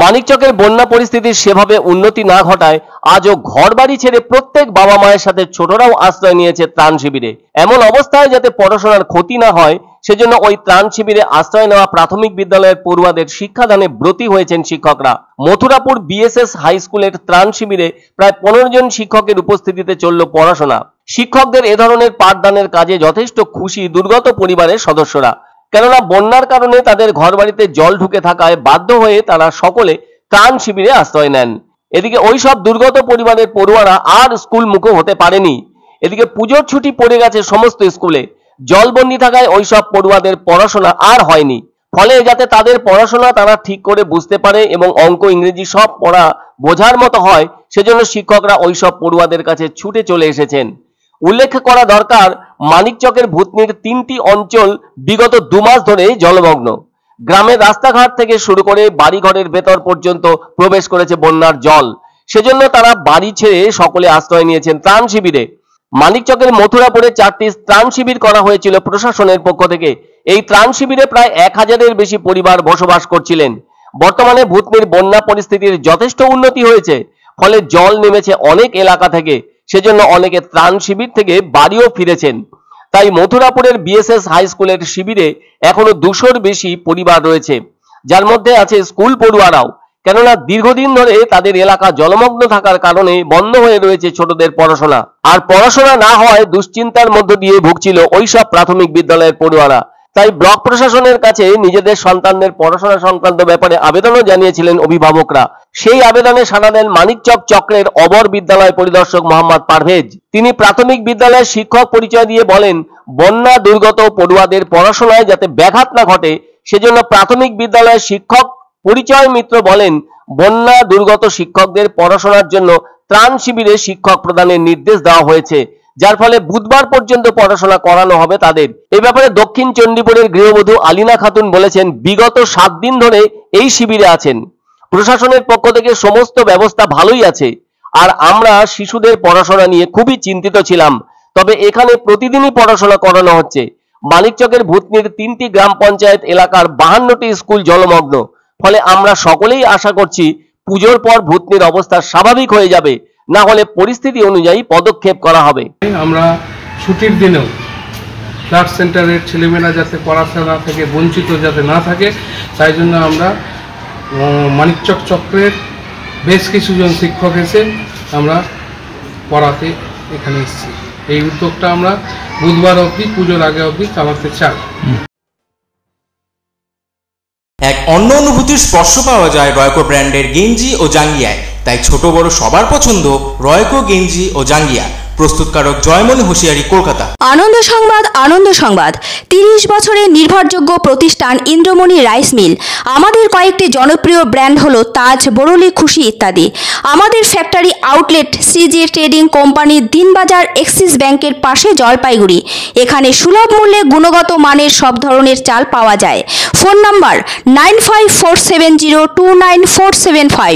মানিকচকের বন্যা পরিস্থিতির সেভাবে উন্নতি না ঘটায় আজও ঘরবাড়ি ছেড়ে প্রত্যেক বাবা মায়ের সাথে ছোটরাও আশ্রয় নিয়েছে ত্রাণ শিবিরে। এমন অবস্থায় যাতে পড়াশোনার ক্ষতি না হয় সেজন্য ওই ত্রাণ শিবিরে আশ্রয় নেওয়া প্রাথমিক বিদ্যালয়ের পড়ুয়াদের শিক্ষাদানে ব্রতী হয়েছেন শিক্ষকরা। মথুরাপুর বিএসএস হাই স্কুলের ত্রাণ শিবিরে প্রায় 15 জন শিক্ষকের উপস্থিতিতে চলল পড়াশোনা। শিক্ষকদের এ ধরনের পাঠদানের কাজে যথেষ্ট খুশি দুর্গত পরিবারের সদস্যরা, কেননা বন্যার কারণে তাদের ঘরবাড়িতে জল ঢুকে থাকায় বাধ্য হয়ে তারা সকলে ত্রাণ শিবিরে আশ্রয় নেন। এদিকে ওই সব দুর্গত পরিবারের পড়ুয়ারা আর স্কুল মুখো হতে পারেনি। এদিকে পুজোর ছুটি পড়ে গেছে সমস্ত স্কুলে, জলবন্দি থাকায় ওই সব পড়ুয়াদের পড়াশোনা আর হয়নি। ফলে যাতে তাদের পড়াশোনা তারা ঠিক করে বুঝতে পারে এবং অঙ্ক ইংরেজি সব পড়া বোঝার মতো হয়, সেজন্য শিক্ষকরা ওই সব পড়ুয়াদের কাছে ছুটে চলে এসেছেন। উল্লেখ করা দরকার, মানিকচকের ভূতনির 3টি অঞ্চল বিগত 2 মাস ধরে জলমগ্ন। গ্রামের রাস্তাঘাট থেকে শুরু করে বাড়িঘরের ভেতর পর্যন্ত প্রবেশ করেছে বন্যার জল। সেজন্য তারা বাড়ি ছেড়ে সকলে আশ্রয় নিয়েছেন ত্রাণ শিবিরে। মানিকচকের মথুরাপুরে 4টি ত্রাণ শিবির করা হয়েছিল প্রশাসনের পক্ষ থেকে। এই ত্রাণ শিবিরে প্রায় 1000-এর বেশি পরিবার বসবাস করছিলেন। বর্তমানে ভূতনির বন্যা পরিস্থিতির যথেষ্ট উন্নতি হয়েছে, ফলে জল নেমেছে অনেক এলাকা থেকে, সেজন্য অনেকে ত্রাণ শিবির থেকে বাড়িও ফিরেছেন। তাই মথুরাপুরের বিএসএস হাই স্কুলের শিবিরে এখনো 200-র বেশি পরিবার রয়েছে, যার মধ্যে আছে স্কুল পড়ুয়ারাও, কেননা দীর্ঘদিন ধরে তাদের এলাকা জলমগ্ন থাকার কারণে বন্ধ হয়ে রয়েছে ছোটদের পড়াশোনা। আর পড়াশোনা না হয় দুশ্চিন্তার মধ্য দিয়ে ভুগছিল ওইসব প্রাথমিক বিদ্যালয়ের পড়ুয়ারা। তাই ব্লক প্রশাসনের কাছে নিজেদের সন্তানদের পড়াশোনা সংক্রান্ত ব্যাপারে আবেদনও জানিয়েছিলেন অভিভাবকরা। সেই আবেদনে সাড়া দেন মানিকচক চক্রের অবর বিদ্যালয় পরিদর্শক মোহাম্মদ পারভেজ। তিনি প্রাথমিক বিদ্যালয়ের শিক্ষক পরিচয় দিয়ে বলেন, বন্যা দুর্গত পড়ুয়াদের পড়াশোনায় যাতে ব্যাঘাত না ঘটে সেজন্য প্রাথমিক বিদ্যালয়ের শিক্ষক পরিচয় মিত্র বলেন, বন্যা দুর্গত শিক্ষকদের পড়াশোনার জন্য ত্রাণ শিবিরে শিক্ষক প্রদানের নির্দেশ দেওয়া হয়েছে, যার ফলে বুধবার পর্যন্ত পড়াশোনা করানো হবে তাদের। এই ব্যাপারে দক্ষিণ চণ্ডীপুরের গৃহবধূ আলিনা খাতুন বলেছেন, বিগত 7 দিন ধরে এই শিবিরে আছেন। প্রশাসনের পক্ষ থেকে সমস্ত ব্যবস্থা ভালোই আছে, আর আমরা শিশুদের পড়াশোনা নিয়ে খুবই চিন্তিত ছিলাম। তবে এখানে প্রতিদিনই পড়াশোনা করানো হচ্ছে। মানিকচকের ভূতনির 3টি গ্রাম পঞ্চায়েত এলাকার 52টি স্কুল জলমগ্ন। ফলে আমরা সকলেই আশা করছি পুজোর পর ভূতনির অবস্থা স্বাভাবিক হয়ে যাবে, না হলে পরিস্থিতি অনুযায়ী পদক্ষেপ করা হবে। আমরা ছুটির দিনেও ক্লাস সেন্টারের ছেলেমেয়েরা যাতে পড়াশোনা থেকে বঞ্চিত যাতে না থাকে, তাই জন্য আমরা মানিকচক চক্রের বেশ কিছুজন শিক্ষক এসে আমরা পড়াতে এখানে এসেছি। এই উদ্যোগটা আমরা বুধবার অবধি, পুজোর আগে অবধি চালাতে চাই। এক অন্য অনুভূতির স্পর্শ পাওয়া যায় রয়কো ব্র্যান্ডের গেঞ্জি ও জাঙ্গিয়ায়। তাই ছোট বড় সবার পছন্দ রয়কো গেঞ্জি ও জাঙ্গিয়া। প্রস্তুতকারক জয়মনি হোশিয়ারি, কলকাতা। আনন্দ সংবাদ, আনন্দ সংবাদ। 30 বছরের নির্ভরযোগ্য প্রতিষ্ঠান ইন্দ্রমণি রাইস মিল। আমাদের কয়েকটি জনপ্রিয় ব্র্যান্ড হলো তাজ, বরলি, খুশি ইত্যাদি। আমাদের factory outlet CG trading company, Dinbazar, axis ব্যাংকের পাশে, জলপাইগুড়ি। এখানে সুলভ মূল্যে গুণগত মানের সব ধরনের চাল পাওয়া যায়। Phone number 9547029475।